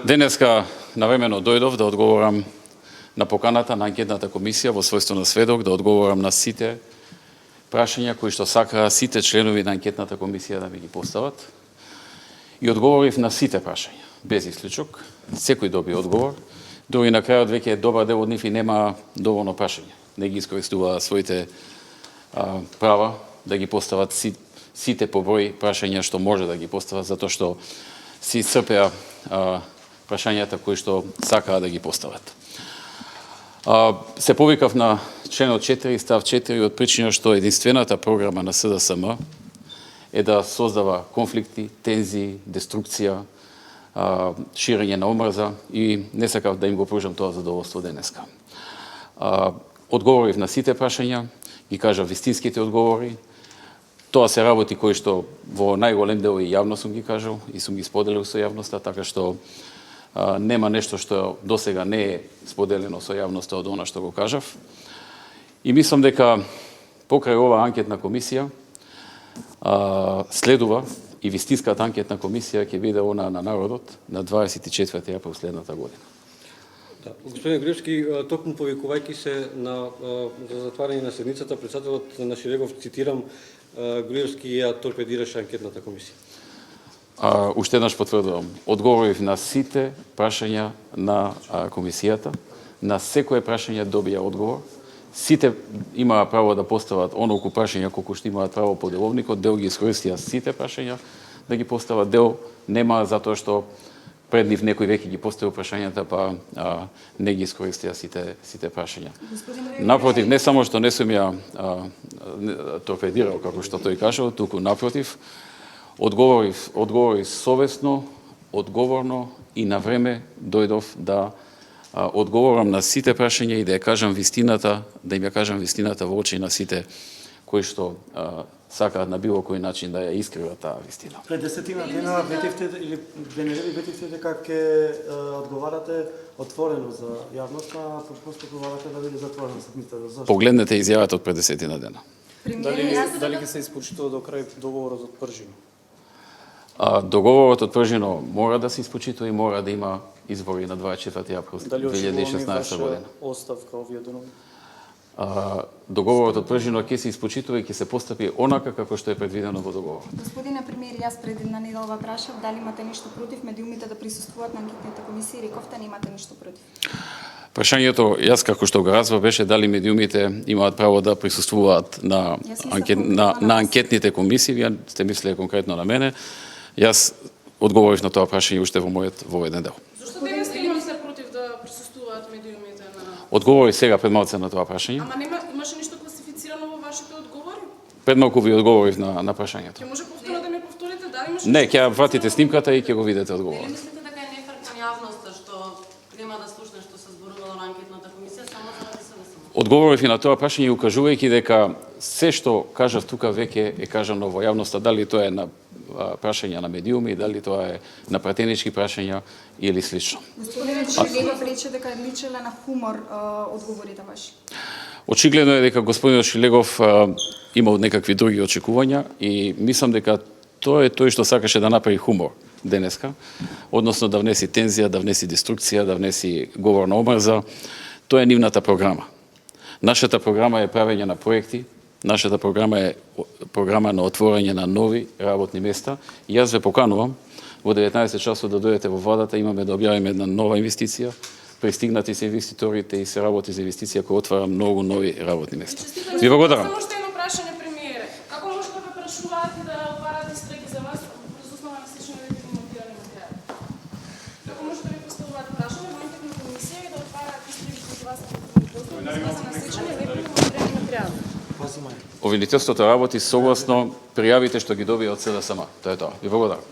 Денеска навремено дојдов да одговорам на поканата на анкетната комисија во својство на сведок, да одговорам на сите прашања кои што сакаа сите членови на анкетната комисија да ми ги постават. И одговорив на сите прашања, без исклучок. Секој доби одговор. Дури на крајот веќе добар дел од нив и нема доволно прашања. Не ги искористуваа своите права да ги постават сите по број прашања што може да ги постават, затоа што си исцрпеа прашањата кои што сакаа да ги постават. Се повикав на членот 4 став 4 од причина што единствената програма на СДСМ е да создава конфликти, тензии, деструкција, ширење на омрза и не сакав да им го пружам тоа задоволство денеска. Одговорив на сите прашања, ги кажав вистинските одговори. Тоа се работи кои што во најголем дел и јавно сум ги кажал и сум ги споделил со јавноста, така што нема нешто што досега не е споделено со јавноста од она што го кажав. И мислам дека покрај оваа анкетна комисија следува и вистинската анкетна комисија ќе биде она на народот на 24 април следната година. Да. Господин Груевски, токму повикувајќи се на затварање на седницата, председателот на Шилегов, цитирам, Груевски ја торпедираше анкетната комисија. Уште еднаш потврдувам, одговорив на сите прашања на комисијата, на секое прашање добија одговор. Сите имаа право да постават онолку прашања колку што имаат право по деловникот, дел ги искористија сите прашања да ги постават, дел нема затоа што пред нив некој веќе ги поставил прашањата, па не ги искористија сите прашања. Напротив, не само што не сум ја торпедирал, како што тој кажал, туку напротив, одговорив совесно, одговорно и на време дојдов да одговорам на сите прашања и да ја кажам вистината, да им ја кажам вистината во очи на сите кои што сакаат на било кој начин да ја искриват таа вистина. Пред 10 дена ветивте или ветивте дека ќе одговарате отворено за јавноста, а просто одговарате да биде затворена седницата. Зошто? Погледнете изјавата од пред 10 дена. Дали ќе се испочитува до крај договорот од Пржино? Договорот од Пржино мора да се испочитува и мора да има избори на 24 април 2016 година. Оставка овие денови? Договорот од Пржино ќе се испочитува и ќе се постапи онака како што е предвидено во договорот. Господине премиер, јас пред една неделва прашав дали имате нешто против медиумите да присуствуваат на анкетната комисија и рековте немате ништо против. Прашањето, јас како што го разбрав, беше дали медиумите имаат право да присуствуваат на анкетните комисии. Вие сте мислеле конкретно на мене. Јас одговорив на тоа прашање уште во мојот воведен дел. Зошто денеска имате против да присуствуваат медиумите на... Одговорив сега пред малце на тоа прашање. Ама имаше ништо класифицирано во вашите одговори? Пред малку ви одговорив на прашањето. Ќе може повторно да ми повторите дали имаше... Не, ќе вратите снимката и ќе го видите одговорот. Или мислите дека е нефер кон јавноста што нема да слушне што се зборувало на анкетната комисија само заради себе само? Одговорив и на тоа прашање укажувајќи дека се што кажав тука веќе е кажано во јавноста, дали тоа е на прашања на медиуми, дали тоа е на пратенички прашања или слично. Господин Шилегов рече дека личеле на хумор одговорите ваши. Очигледно е дека господин Шилегов имал некакви други очекувања и мислам дека тоа е тој што сакаше да направи хумор денеска, односно да внеси тензија, да внеси деструкција, да внеси говор на омрза. Тоа е нивната програма. Нашата програма е правење на проекти, нашата програма е програма на отворање на нови работни места. И јас ве поканувам во 19 часот да дојдете во владата, имаме да објавиме една нова инвестиција, пристигнати се инвеститорите и се работи за инвестиција која отвара многу нови работни места. Ви благодарам. Само уште едно прашање, премиере. Како може да ве прашуваат да отварат истраги за вас врз основа на слични документирани материјали? Како може да ви поставуваат прашање во анкетна комисија и да отварат истраги за вас на слични документирани материјали? Обвинителството работи согласно пријавите што ги добија од СДСМ. Тоа е тоа. Ви благодарам.